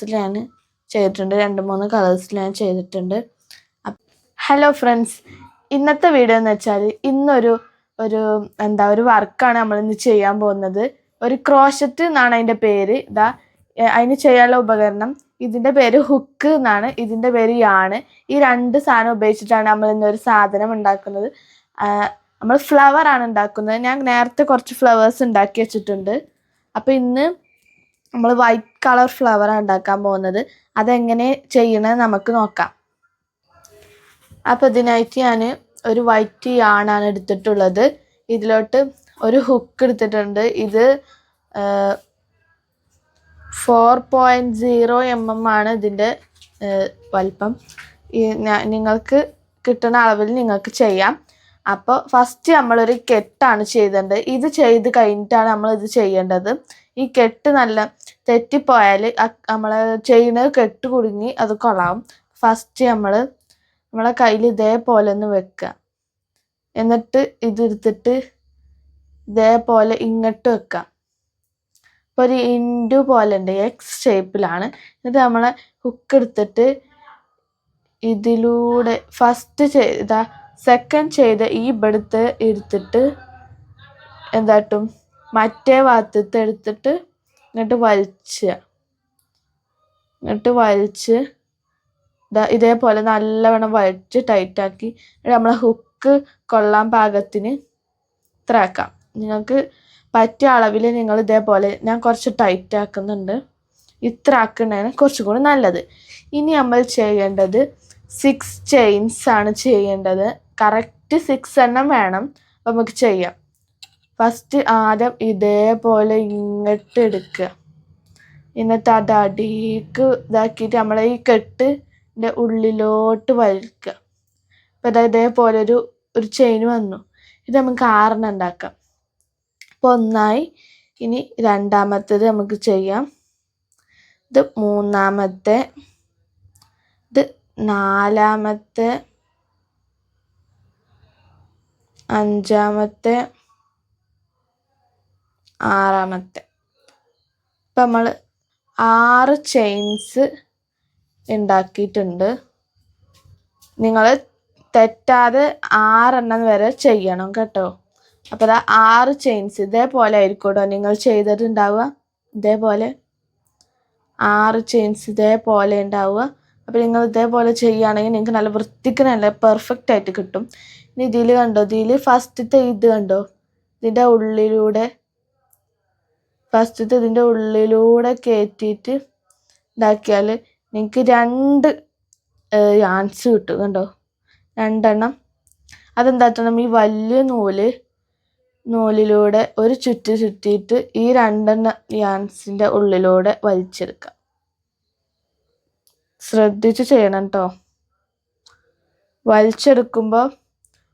കളേഴ്സിൽ ഞാൻ ചെയ്തിട്ടുണ്ട്, 2-3 കളേഴ്സിൽ ഞാൻ ചെയ്തിട്ടുണ്ട്. ഹലോ ഫ്രണ്ട്സ്, ഇന്നത്തെ വീഡിയോ എന്ന് വെച്ചാൽ ഇന്നൊരു വർക്കാണ് നമ്മളിന്ന് ചെയ്യാൻ പോകുന്നത്. ഒരു ക്രോഷറ്റ് എന്നാണ് അതിൻ്റെ പേര്. അതിന് ചെയ്യാനുള്ള ഉപകരണം ഇതിൻ്റെ പേര് ഹുക്ക് എന്നാണ്, ഇതിൻ്റെ പേര് യാണ്. ഈ 2 സാധനം ഉപയോഗിച്ചിട്ടാണ് നമ്മൾ ഇന്നൊരു സാധനം ഉണ്ടാക്കുന്നത്. നമ്മൾ ഫ്ലവർ ആണ് ഉണ്ടാക്കുന്നത്. ഞാൻ നേരത്തെ കുറച്ച് ഫ്ലവേഴ്സ് ഉണ്ടാക്കി വെച്ചിട്ടുണ്ട്. അപ്പോൾ ഇന്ന് നമ്മൾ വൈറ്റ് കളർ ഫ്ലവറാണ് ഉണ്ടാക്കാൻ പോകുന്നത്. അതെങ്ങനെ ചെയ്യണമെന്ന് നമുക്ക് നോക്കാം. അപ്പോൾ ഇതിനായിട്ട് ഞാൻ ഒരു വൈറ്റ് യാണാണ് എടുത്തിട്ടുള്ളത്. ഇതിലോട്ട് ഒരു ഹുക്ക് എടുത്തിട്ടുണ്ട്. ഇത് 4.0 mm ആണ് ഇതിൻ്റെ വലിപ്പം. നിങ്ങൾക്ക് കിട്ടുന്ന അളവിൽ നിങ്ങൾക്ക് ചെയ്യാം. അപ്പോൾ ഫസ്റ്റ് നമ്മളൊരു കെട്ടാണ് ചെയ്തേണ്ടത്. ഇത് ചെയ്ത് കഴിഞ്ഞിട്ടാണ് നമ്മളിത് ചെയ്യേണ്ടത്. ഈ കെട്ട് നല്ല തെറ്റിപ്പോയാൽ നമ്മൾ ചെയ്യുന്നത് കെട്ട് കുടുങ്ങി അത് കൊള്ളാവും. ഫസ്റ്റ് നമ്മളെ കയ്യിൽ ഇതേപോലെ ഒന്ന് വെക്കുക. എന്നിട്ട് ഇതെടുത്തിട്ട് ഇതേപോലെ ഇങ്ങോട്ട് വെക്കാം. ഇപ്പോൾ ഒരു ഇൻഡു പോലെ ഉണ്ട്, എക്സ് ഷേപ്പിലാണ്. എന്നിട്ട് നമ്മളെ ഹുക്ക് എടുത്തിട്ട് ഇതിലൂടെ ഫസ്റ്റ് സെക്കൻഡ് ചെയ്ത ഈ ഇവിടുത്തെ എടുത്തിട്ട് എന്താട്ടും മറ്റേ ഭാഗത്ത് എടുത്തിട്ട് ഇങ്ങോട്ട് വലിച്ച് ഇതേപോലെ നല്ലവണ്ണം വലിച്ച് ടൈറ്റാക്കി നമ്മളെ ഹുക്ക് കൊള്ളാൻ പാകത്തിന് ഇത്ര ആക്കാം. നിങ്ങൾക്ക് പറ്റിയ അളവിൽ നിങ്ങൾ ഇതേപോലെ, ഞാൻ കുറച്ച് ടൈറ്റ് ആക്കുന്നുണ്ട്, ഇത്ര ആക്കുന്നതാണ് കുറച്ചും കൂടി നല്ലത്. ഇനി നമ്മൾ ചെയ്യേണ്ടത് 6 ചെയിൻസ് ആണ് ചെയ്യേണ്ടത്. കറക്റ്റ് 6 എണ്ണം വേണം. അപ്പം നമുക്ക് ചെയ്യാം. ഫസ്റ്റ് ആദ്യം ഇതേപോലെ ഇങ്ങോട്ട് എടുക്കുക. എന്നിട്ട് അത് അടിക്ക് ഇതാക്കിയിട്ട് നമ്മളെ ഈ കെട്ടിൻ്റെ ഉള്ളിലോട്ട് വലിക്കുക. അപ്പം ഇതേപോലെ ഒരു ചെയിൻ വന്നു. ഇത് നമുക്ക് 6 ഉണ്ടാക്കാം. അപ്പോൾ ഒന്നായി. ഇനി രണ്ടാമത്തേത് നമുക്ക് ചെയ്യാം. ഇത് മൂന്നാമത്തെ, ഇത് നാലാമത്തെ, അഞ്ചാമത്തെ, ആറാമത്തെ. ഇപ്പം നമ്മൾ 6 ചെയിൻസ് ഉണ്ടാക്കിയിട്ടുണ്ട്. നിങ്ങൾ തെറ്റാതെ 6 എണ്ണം വരെ ചെയ്യണം കേട്ടോ. അപ്പോൾ 6 ചെയിൻസ് ഇതേപോലെ ആയിരിക്കും കേട്ടോ നിങ്ങൾ ചെയ്തിട്ടുണ്ടാവുക. ഇതേപോലെ 6 ചെയിൻസ് ഇതേപോലെ ഉണ്ടാവുക. അപ്പോൾ നിങ്ങൾ ഇതേപോലെ ചെയ്യുകയാണെങ്കിൽ നിങ്ങൾക്ക് നല്ല വൃത്തിക്ക് നല്ല പെർഫെക്റ്റ് ആയിട്ട് കിട്ടും. ഇനി ഇതിൽ കണ്ടോ, ഇതിൽ ഫസ്റ്റത്തെ ഇത് കണ്ടോ, ഇതിൻ്റെ ഉള്ളിലൂടെ കയറ്റിയിട്ട് ഇതാക്കിയാൽ നിങ്ങൾക്ക് 2 യാൻസ് കിട്ടും. കണ്ടോ, 2 എണ്ണം. അതെന്താട്ടണം, ഈ വലിയ നൂലിലൂടെ ഒരു ചുറ്റിയിട്ട് ഈ 2 യാൻസിൻ്റെ ഉള്ളിലൂടെ വലിച്ചെടുക്കാം. ശ്രദ്ധിച്ച് ചെയ്യണം കേട്ടോ. വലിച്ചെടുക്കുമ്പോൾ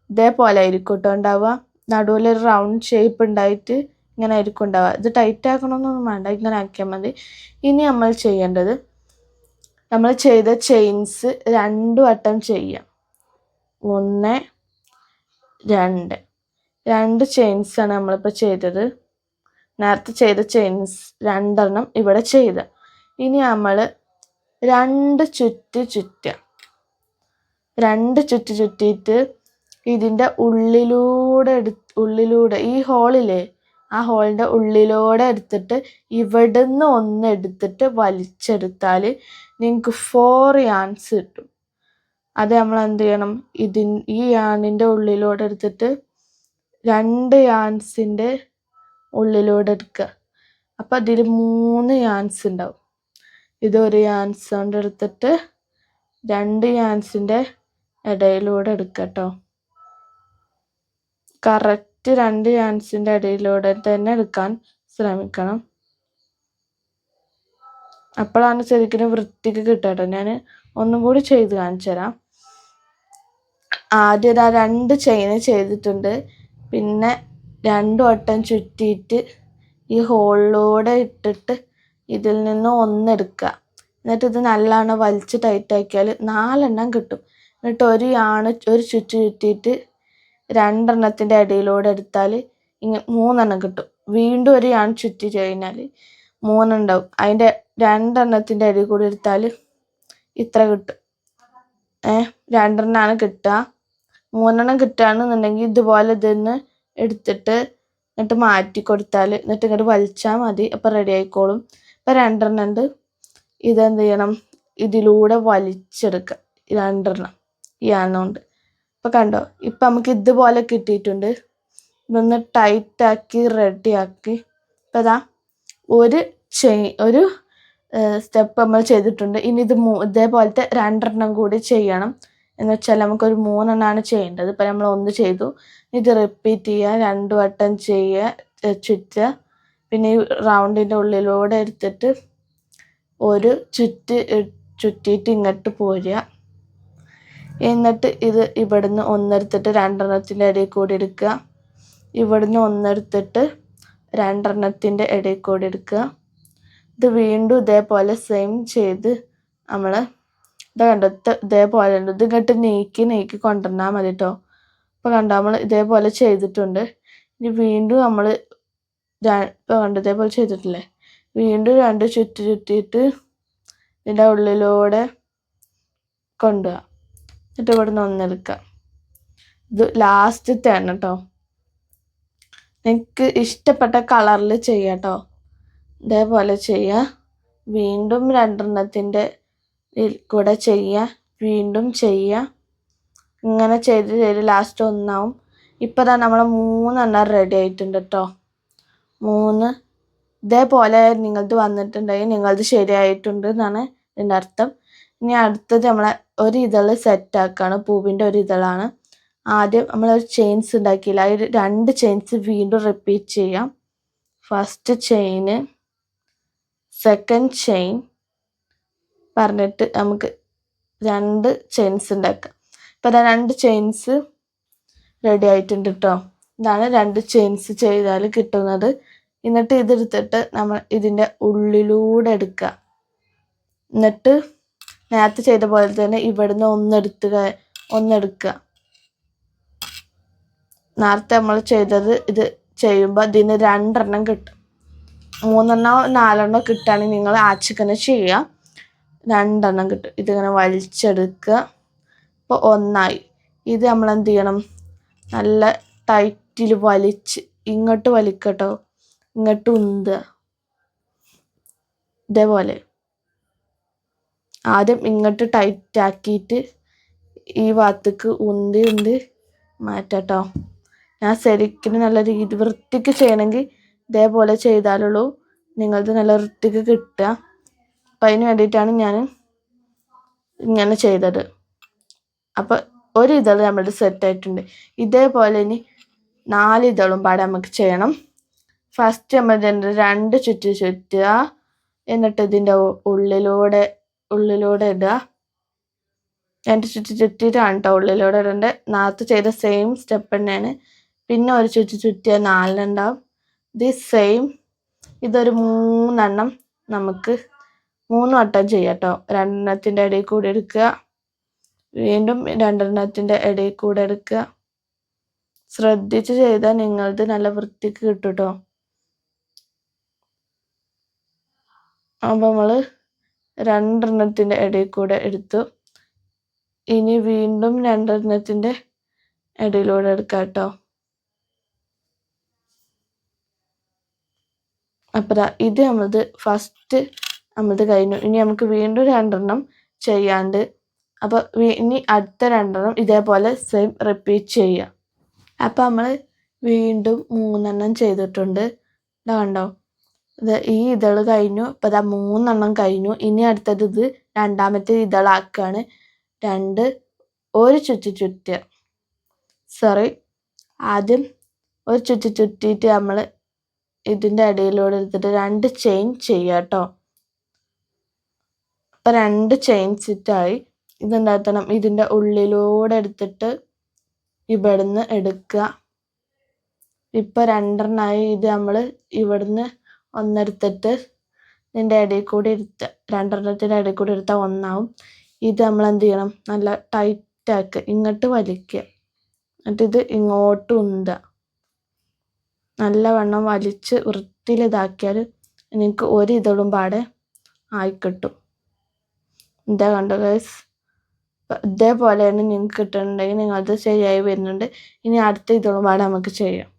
ഇതേപോലെ ആയിരിക്കും കേട്ടോ ഉണ്ടാവുക. നടുവിലൊരു റൗണ്ട് ഷേപ്പ് ഉണ്ടായിട്ട് ഇങ്ങനെ ആയിരിക്കും ഉണ്ടാവുക. ഇത് ടൈറ്റ് ആക്കണമെന്നൊന്നും വേണ്ട, ഇങ്ങനെ ആക്കിയാൽ മതി. ഇനി നമ്മൾ ചെയ്യേണ്ടത്, നമ്മൾ ചെയ്ത ചെയിൻസ് 2 വട്ടം ചെയ്യാം. 1, 2 ചെയിൻസാണ് നമ്മളിപ്പോൾ ചെയ്തത്. നേരത്തെ ചെയ്ത ചെയിൻസ് 2 എണ്ണം ഇവിടെ ചെയ്ത. ഇനി നമ്മൾ 2 ചുറ്റിയിട്ട് ഇതിൻ്റെ ഉള്ളിലൂടെ ഈ ഹോളില്ലേ, ആ ഹോളിൻ്റെ ഉള്ളിലൂടെ എടുത്തിട്ട് ഇവിടുന്ന് ഒന്ന് എടുത്തിട്ട് വലിച്ചെടുത്താൽ നിങ്ങൾക്ക് 4 യാൻസ് കിട്ടും. അത് നമ്മൾ എന്ത് ചെയ്യണം, ഈ യാണിൻ്റെ ഉള്ളിലൂടെ എടുത്തിട്ട് 2 യാൻസിൻ്റെ ഉള്ളിലൂടെ എടുക്കുക. അപ്പം അതിൽ 3 യാൻസ് ഉണ്ടാവും. ഇതൊരു യാൻസ് കൊണ്ട് എടുത്തിട്ട് 2 യാൻസിൻ്റെ ഇടയിലൂടെ എടുക്കുക കേട്ടോ. കറക്റ്റ് 2 യാൻസിൻ്റെ ഇടയിലൂടെ തന്നെ എടുക്കാൻ ശ്രമിക്കണം. അപ്പോഴാണ് ശരിക്കും വൃത്തിക്ക് കിട്ടുക കേട്ടോ. ഞാൻ ഒന്നും കൂടി ചെയ്ത് കാണിച്ചു തരാം. ആദ്യം 2 ചെയിൻ ചെയ്തിട്ടുണ്ട്. പിന്നെ 2 വട്ടം ചുറ്റിയിട്ട് ഈ ഹോളിലൂടെ ഇട്ടിട്ട് ഇതിൽ നിന്ന് 1 എടുക്കുക. എന്നിട്ട് ഇത് നല്ലോണം വലിച്ച് ടൈറ്റാക്കിയാൽ 4 എണ്ണം കിട്ടും. എന്നിട്ട് ഒരു ചുറ്റിയിട്ട് 2 എണ്ണത്തിൻ്റെ ഇടയിലൂടെ എടുത്താൽ 3 എണ്ണം കിട്ടും. വീണ്ടും ഒരു യാൺ ചുറ്റി കഴിഞ്ഞാൽ മൂന്നുണ്ടാവും. അതിൻ്റെ രണ്ടെണ്ണത്തിൻ്റെ ഇടയിൽ കൂടി എടുത്താൽ ഇത്ര കിട്ടും. രണ്ടെണ്ണമാണ് കിട്ടുക. മൂന്നെണ്ണം കിട്ടുകയാണെന്നുണ്ടെങ്കിൽ ഇതുപോലെ ഇതിന്ന് എടുത്തിട്ട് എന്നിട്ട് മാറ്റി കൊടുത്താൽ എന്നിട്ട് ഇങ്ങോട്ട് വലിച്ചാൽ മതി. അപ്പം റെഡി ആയിക്കോളും. ഇപ്പം രണ്ടെണ്ണം ഉണ്ട്. ഇതെന്ത് ചെയ്യണം? ഇതിലൂടെ വലിച്ചെടുക്കുക. രണ്ടെണ്ണം ഈ എണ്ണമുണ്ട്. ഇപ്പം കണ്ടോ? ഇപ്പം നമുക്ക് ഇതുപോലെ കിട്ടിയിട്ടുണ്ട്. ഇതൊന്ന് ടൈറ്റാക്കി റെഡിയാക്കി ഇപ്പം ഇതാ ഒരു സ്റ്റെപ്പ് നമ്മൾ ചെയ്തിട്ടുണ്ട്. ഇനി ഇത് ഇതേപോലത്തെ രണ്ടെണ്ണം കൂടി ചെയ്യണം. എന്ന് വെച്ചാൽ നമുക്കൊരു 3 എണ്ണമാണ് ചെയ്യേണ്ടത്. ഇപ്പം നമ്മൾ 1 ചെയ്തു. ഇത് റിപ്പീറ്റ് ചെയ്യുക, 2 വട്ടം ചെയ്യുക, ചുറ്റുക. പിന്നെ ഈ റൗണ്ടിൻ്റെ ഉള്ളിലൂടെ എടുത്തിട്ട് ഒരു ചുറ്റിയിട്ട് ഇങ്ങോട്ട് പോരുക. എന്നിട്ട് ഇത് ഇവിടുന്ന് ഒന്നെടുത്തിട്ട് രണ്ടെണ്ണത്തിൻ്റെ ഇടയിൽ കൂടി എടുക്കുക. ഇവിടുന്ന് ഒന്നെടുത്തിട്ട് രണ്ടെണ്ണത്തിൻ്റെ ഇടയിൽ കൂടി എടുക്കുക. ഇത് വീണ്ടും ഇതേപോലെ സെയിം ചെയ്ത് നമ്മൾ ഇത് കണ്ടോ? ഇതേപോലെ ഉണ്ട്. ഇത് ഇങ്ങോട്ട് നീക്കി കൊണ്ടുവന്നാൽ മതി കേട്ടോ. ഇപ്പോൾ കണ്ടോ? നമ്മൾ ഇതേപോലെ ചെയ്തിട്ടുണ്ട്. ഇനി വീണ്ടും നമ്മൾ ഇപ്പോൾ കണ്ടോ? ഇതേപോലെ ചെയ്തിട്ടില്ലേ? വീണ്ടും 2 ചുറ്റിയിട്ട് ഇതിൻ്റെ ഉള്ളിലൂടെ കൊണ്ടുപോവുക. എന്നിട്ട് ഇവിടുന്ന് ഒന്നെടുക്കുക. ഇത് ലാസ്റ്റത്തെ ആണ് കേട്ടോ. നിങ്ങൾക്ക് ഇഷ്ടപ്പെട്ട കളറിൽ ചെയ്യാം കേട്ടോ. ഇതേപോലെ ചെയ്യുക. വീണ്ടും രണ്ടെണ്ണത്തിൻ്റെ കൂടെ ചെയ്യുക. വീണ്ടും ചെയ്യുക. ഇങ്ങനെ ചെയ്ത് ലാസ്റ്റ് ഒന്നാവും. ഇപ്പം തന്നെ നമ്മൾ 3 എണ്ണം റെഡി ആയിട്ടുണ്ട് കേട്ടോ. 3 ഇതേപോലെ നിങ്ങളത് വന്നിട്ടുണ്ടെങ്കിൽ നിങ്ങളത് ശരിയായിട്ടുണ്ട് എന്നാണ് ഇതിൻ്റെ അർത്ഥം. ഇനി അടുത്തത് നമ്മളെ ഒരു ഇതള് സെറ്റാക്കുകയാണ്. പൂവിൻ്റെ ഒരു ഇതളാണ്. ആദ്യം നമ്മളൊരു ചെയിൻസ് ഉണ്ടാക്കിയില്ല. അതിൽ 2 ചെയിൻസ് വീണ്ടും റിപ്പീറ്റ് ചെയ്യാം. ഫസ്റ്റ് ചെയിന്, സെക്കൻഡ് ചെയിൻ പറഞ്ഞിട്ട് നമുക്ക് 2 ചെയിൻസ് ഉണ്ടാക്കാം. ഇപ്പം അതാ 2 ചെയിൻസ് റെഡി ആയിട്ടുണ്ട് കേട്ടോ. ഇതാണ് 2 ചെയിൻസ് ചെയ്താൽ കിട്ടുന്നത്. എന്നിട്ട് ഇതെടുത്തിട്ട് നമ്മൾ ഇതിൻ്റെ ഉള്ളിലൂടെ എടുക്കുക. എന്നിട്ട് നേരത്തെ ചെയ്ത പോലെ തന്നെ ഇവിടുന്ന് ഒന്നെടുക്കുക. നേരത്തെ നമ്മൾ ചെയ്തത് ഇത് ചെയ്യുമ്പോൾ ഇതിന് 2 എണ്ണം കിട്ടും. 3 എണ്ണോ 4 എണ്ണോ കിട്ടുകയാണെങ്കിൽ നിങ്ങൾ ആച്ചിക്കനെ ചെയ്യുക. 2 എണ്ണം കിട്ടും. ഇതിങ്ങനെ വലിച്ചെടുക്കുക. ഇപ്പോൾ ഒന്നായി. ഇത് നമ്മൾ എന്ത് ചെയ്യണം? നല്ല ടൈറ്റിൽ വലിച്ച് ഇങ്ങോട്ട് വലിക്കട്ടോ. ഇങ്ങോട്ട് ഉന്തുക. ഇതേപോലെ ആദ്യം ഇങ്ങോട്ട് ടൈറ്റാക്കിയിട്ട് ഈ ഭാഗത്തേക്ക് ഉന്തി മാറ്റാട്ടോ. ഞാൻ ശരിക്കും നല്ല വൃത്തിക്ക് ചെയ്യണമെങ്കിൽ ഇതേപോലെ ചെയ്താലുള്ളൂ നിങ്ങളത് നല്ല വൃത്തിക്ക് കിട്ടുക. അപ്പം അതിന് വേണ്ടിയിട്ടാണ് ഞാൻ ഇങ്ങനെ ചെയ്തത്. അപ്പം ഒരു ഇതൾ നമ്മുടെ സെറ്റായിട്ടുണ്ട്. ഇതേപോലെ ഇനി 4 ഇതളും പാടെ നമുക്ക് ചെയ്യണം. ഫസ്റ്റ് നമ്മൾ 2 ചുറ്റുക. എന്നിട്ട് ഇതിൻ്റെ ഉള്ളിലൂടെ ഇടുക. 2 ചുറ്റിയിട്ടാണ് കേട്ടോ ഉള്ളിലൂടെ ഇടേണ്ടത്. നേരത്തെ ചെയ്ത സെയിം സ്റ്റെപ്പ് തന്നെയാണ്. പിന്നെ ഒരു ചുറ്റിയാൽ 4 ഉണ്ടാവും. ഇത് സെയിം. ഇതൊരു 3 എണ്ണം നമുക്ക് 3 വട്ടം ചെയ്യാം കേട്ടോ. 2 എണ്ണത്തിൻ്റെ ഇടയിൽ കൂടി എടുക്കുക. വീണ്ടും 2 എണ്ണത്തിൻ്റെ ഇടയിൽ കൂടെ എടുക്കുക. ശ്രദ്ധിച്ച് ചെയ്താൽ നിങ്ങളത് നല്ല വൃത്തിക്ക് കിട്ടും കേട്ടോ. അപ്പോൾ നമ്മൾ 2 എണ്ണത്തിൻ്റെ ഇടയിൽ കൂടെ എടുത്തു. ഇനി വീണ്ടും 2 എണ്ണത്തിൻ്റെ ഇടയിലൂടെ എടുക്കാം കേട്ടോ. അപ്പം ഇത് നമ്മളത് ഫസ്റ്റ് നമ്മളത് കഴിഞ്ഞു. ഇനി നമുക്ക് വീണ്ടും 2 എണ്ണം ചെയ്യാണ്ട്. അപ്പോൾ ഇനി അടുത്ത 2 എണ്ണം ഇതേപോലെ സെയിം റിപ്പീറ്റ് ചെയ്യുക. അപ്പം നമ്മൾ വീണ്ടും 3 എണ്ണം ചെയ്തിട്ടുണ്ട്. കണ്ടോ? ഈ ഇതൾ കഴിഞ്ഞു. ഇപ്പം 3 എണ്ണം കഴിഞ്ഞു. ഇനി അടുത്തത് ഇത് രണ്ടാമത്തെ ഇതളാക്കുകയാണ്. ഒരു ചുറ്റുക. ആദ്യം ഒരു ചുറ്റിയിട്ട് നമ്മൾ ഇതിൻ്റെ ഇടയിലൂടെ എടുത്തിട്ട് 2 ചെയിൻ ചെയ്യുക കേട്ടോ. അപ്പം 2 ചെയിൻസ് ഇട്ടായി. ഇതെന്താക്കണം? ഇതിൻ്റെ ഉള്ളിലൂടെ എടുത്തിട്ട് ഇവിടുന്ന് എടുക്കുക. ഇപ്പം 2 എണ്ണമായി. ഇത് നമ്മൾ ഇവിടുന്ന് ഒന്നെടുത്തിട്ട് ഇതിൻ്റെ ഇടയിൽ കൂടി ഇരുത്തുക. 2 എണ്ണത്തിൻ്റെ ഇടയിൽ കൂടി എടുത്താൽ ഒന്നാവും. ഇത് നമ്മൾ എന്ത് ചെയ്യണം? നല്ല ടൈറ്റാക്കുക. ഇങ്ങോട്ട് വലിക്കുക. എന്നിട്ട് ഇത് ഇങ്ങോട്ട് ഉന്തുക. നല്ലവണ്ണം വലിച്ച് വൃത്തിയിൽ ഇതാക്കിയാൽ നിങ്ങൾക്ക് ഒരു ഇതളും പാടെ ആയിക്കിട്ടും. എന്താ കണ്ടോ ഗൈസ്? ഇതേപോലെയാണ് നിങ്ങൾക്ക് കിട്ടുന്നുണ്ടെങ്കിൽ നിങ്ങളത് ശരിയായി വരുന്നുണ്ട്. ഇനി അടുത്ത ഇതളും പാടെ നമുക്ക് ചെയ്യാം.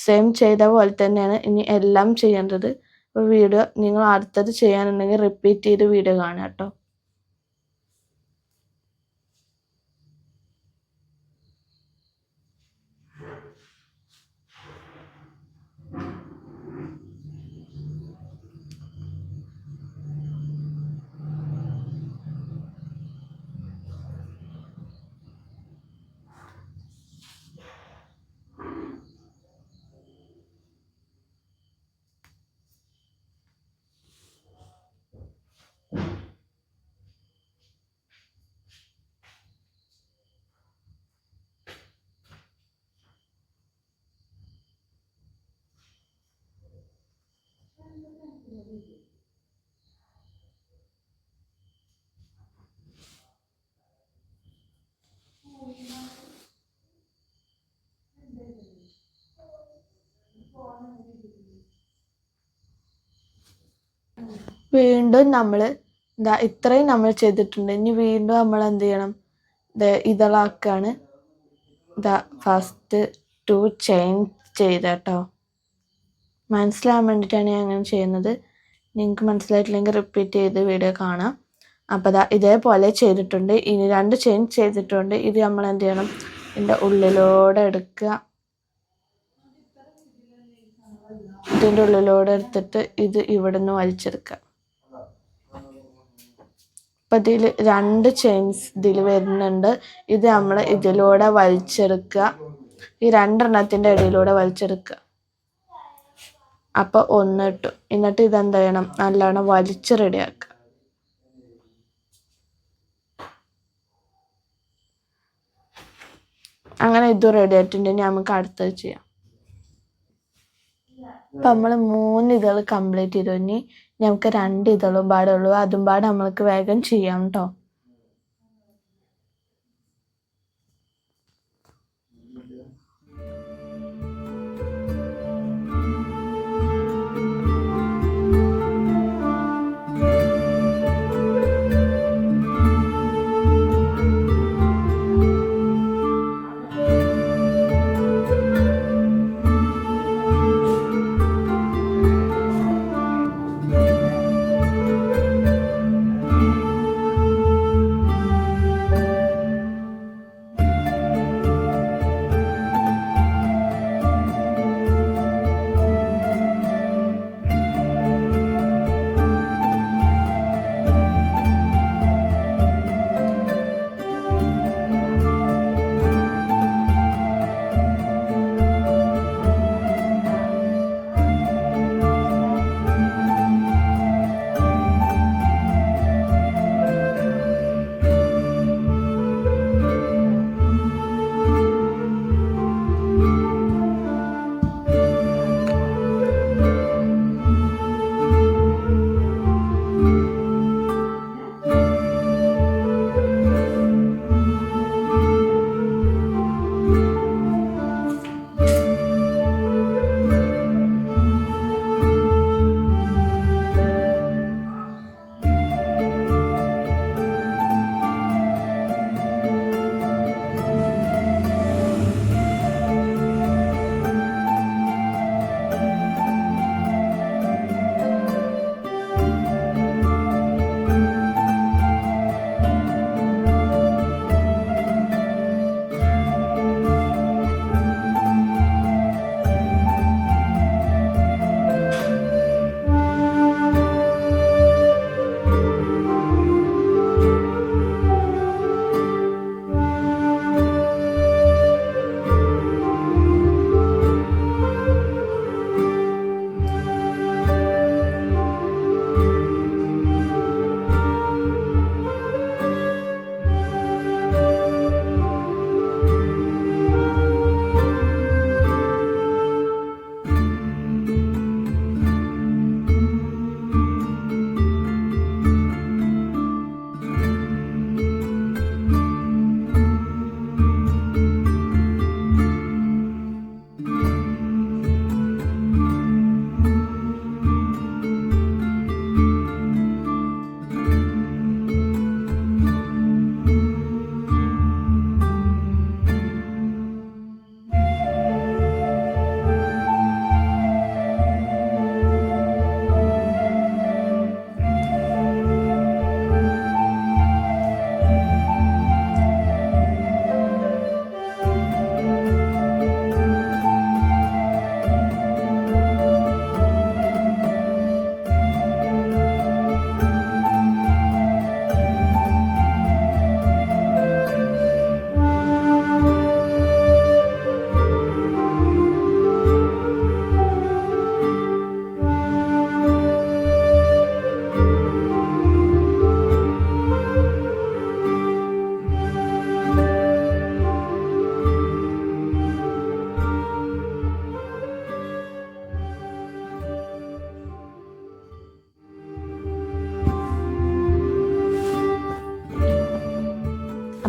സെയിം ചെയ്ത പോലെ തന്നെയാണ് ഇനി എല്ലാം ചെയ്യേണ്ടത്. അപ്പോൾ വീഡിയോ നിങ്ങൾ അടുത്തത് ചെയ്യാനുണ്ടെങ്കിൽ റിപ്പീറ്റ് ചെയ്ത് വീഡിയോ കാണാം കേട്ടോ. വീണ്ടും നമ്മൾ ഇത്രയും നമ്മൾ ചെയ്തിട്ടുണ്ട്. ഇനി വീണ്ടും നമ്മൾ എന്ത് ചെയ്യണം? ഇതളാക്കാണ്. ഫസ്റ്റ് 2 ചെയിൻ ചെയ്തട്ടോ. മനസ്സിലാവാൻ വേണ്ടിയിട്ടാണ് ഞാൻ അങ്ങനെ ചെയ്യുന്നത്. നിങ്ങൾക്ക് മനസ്സിലായിട്ടില്ലെങ്കിൽ റിപ്പീറ്റ് ചെയ്ത് വീഡിയോ കാണാം. അപ്പോൾ ഇതേപോലെ ചെയ്തിട്ടുണ്ട്. ഇനി 2 ചെയിൻ ചെയ്തിട്ടുണ്ട്. ഇത് നമ്മൾ എന്ത് ചെയ്യണം? ഇതിൻ്റെ ഉള്ളിലൂടെ എടുക്കുക. ഇതിൻ്റെ ഉള്ളിലൂടെ എടുത്തിട്ട് ഇത് ഇവിടെ നിന്ന് വലിച്ചെടുക്കുക. അപ്പം ഇതിൽ 2 ചെയിൻസ് ഇതിൽ വരുന്നുണ്ട്. ഇത് നമ്മൾ ഇതിലൂടെ വലിച്ചെടുക്കുക. ഈ 2 എണ്ണത്തിൻ്റെ ഇടയിലൂടെ വലിച്ചെടുക്കുക. അപ്പോൾ 1 ഇട്ടു. എന്നിട്ട് ഇതെന്ത് ചെയ്യണം? നല്ലോണം വലിച്ച് റെഡിയാക്കുക. അങ്ങനെ ഇത് റെഡി ആയിട്ടുണ്ടെങ്കിൽ നമുക്ക് അടുത്തത് ചെയ്യാം. അപ്പം നമ്മൾ 3 ഇതൾ കംപ്ലീറ്റ് ചെയ്തു. ഇനി നമുക്ക് 2 ഇതളും പാടെ ഉള്ളൂ. അതും പാടെ നമ്മൾക്ക് വേഗം ചെയ്യാം കേട്ടോ.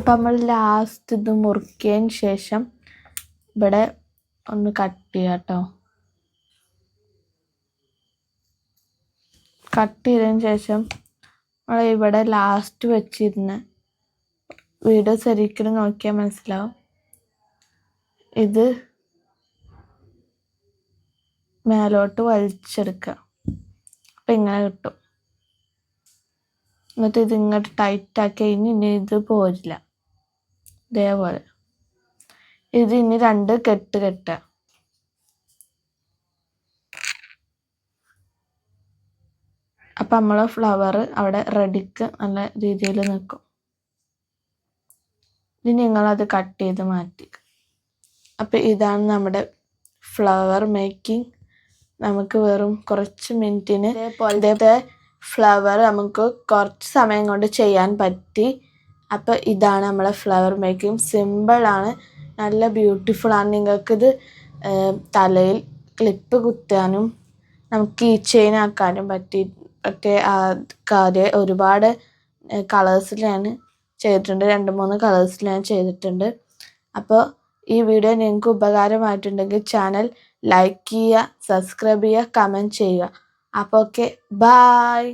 അപ്പം നമ്മൾ ലാസ്റ്റ് ഇത് മുറുക്കിയതിന് ശേഷം ഇവിടെ ഒന്ന് കട്ട് ചെയ്യാം കേട്ടോ. കട്ട് ചെയ്തതിന് ശേഷം നമ്മൾ ഇവിടെ ലാസ്റ്റ് വെച്ചിരുന്ന വീഡിയോ ശരിക്കും നോക്കിയാൽ മനസ്സിലാവും. ഇത് മേലോട്ട് വലിച്ചെടുക്കുക. അപ്പം ഇങ്ങനെ കിട്ടും. എന്നിട്ട് ഇത് ഇങ്ങോട്ട് ടൈറ്റാക്കി ഇനി ഇത് പോരില്ല. ഇതേപോലെ ഇത് ഇനി 2 കെട്ട് കെട്ടുക. അപ്പം നമ്മൾ ഫ്ലവർ അവിടെ റെഡിക്ക് നല്ല രീതിയിൽ നിൽക്കും. ഇനി നിങ്ങളത് കട്ട് ചെയ്ത് മാറ്റി. അപ്പം ഇതാണ് നമ്മുടെ ഫ്ലവർ മേക്കിംഗ്. നമുക്ക് വെറും കുറച്ച് മിനിറ്റിന് ഇതേപോലത്തെ ഫ്ലവർ നമുക്ക് കുറച്ച് സമയം കൊണ്ട് ചെയ്യാൻ പറ്റി. അപ്പോൾ ഇതാണ് നമ്മളെ ഫ്ലവർ മേക്കിംഗ്. സിമ്പിളാണ്, നല്ല ബ്യൂട്ടിഫുള്ളാണ്. നിങ്ങൾക്കിത് തലയിൽ ക്ലിപ്പ് കുത്താനും നമുക്ക് കീ ചെയിൻ ആക്കാനും പറ്റിയ കാര്യം. ഒരുപാട് കളേഴ്സിൽ ഞാൻ ചെയ്തിട്ടുണ്ട്, 2-3 കളേഴ്സിൽ ഞാൻ ചെയ്തിട്ടുണ്ട്. അപ്പോൾ ഈ വീഡിയോ നിങ്ങൾക്ക് ഉപകാരമായിട്ടുണ്ടെങ്കിൽ ചാനൽ ലൈക്ക് ചെയ്യുക, സബ്സ്ക്രൈബ് ചെയ്യുക, കമൻറ്റ് ചെയ്യുക. അപ്പോൾ ഓക്കെ, ബായ്.